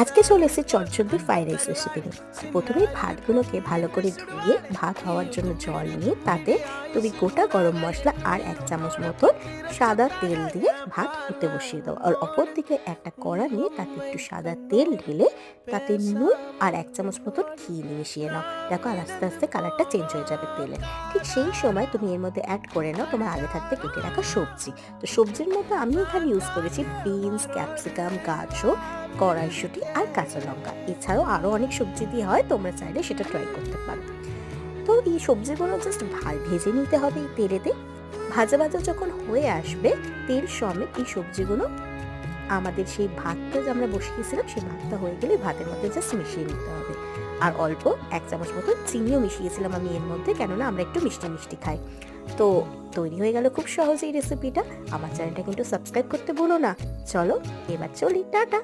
আজকে চলে এসেছি চটজলদি ফ্রাইড রাইস রেসিপি নিয়ে। প্রথমে ভাতগুলোকে ভালো করে ধুয়ে ভাত হওয়ার জন্য জল নিয়ে তাতে তুমি গোটা গরম মশলা আর 1 চামচ মতো সাদা তেল দিয়ে ভাত হতে বসিয়ে দাও। আর অপর দিকে একটা কড়া নিয়ে তাতে একটু সাদা তেল ঢেলে তাতে নুন আর 1 চামচ মতো ঘি মিশিয়ে নাও। দেখো আর আস্তে আস্তে কালারটা চেঞ্জ হয়ে যাবে তেলে। ঠিক সেই সময় তুমি এর মধ্যে অ্যাড করে নাও তোমার আগে থাকতে কেটে রাখা সবজি। তো সবজির মধ্যে আমি এখানে ইউজ করেছি বিনস, ক্যাপসিকাম, গাজর, কড়াইশুঁটি আর কাঁচা লঙ্কা। এছাড়াও আরও অনেক সবজি দিয়ে হয়, তোমরা চাইলে সেটা ট্রাই করতে পারো। তো এই সবজিগুলো জাস্ট ভেজে নিতে হবে এই তেলেতে। ভাজা ভাজা যখন হয়ে আসবে তেল সমেত এই সবজিগুলো আমাদের সেই ভাতটা যে আমরা বসিয়েছিলাম সেই ভাতটা হয়ে গেলে ভাতের মধ্যে জাস্ট মিশিয়ে নিতে হবে। আর অল্প 1 চামচ মতো চিনিও মিশিয়েছিলাম আমি এর মধ্যে, কেননা আমরা একটু মিষ্টি মিষ্টি খাই। তো তৈরি হয়ে গেল খুব সহজ এই রেসিপিটা। আমার চ্যানেলটা কিন্তু সাবস্ক্রাইব করতে ভুলো না। চলো এবার চলি, টাটা।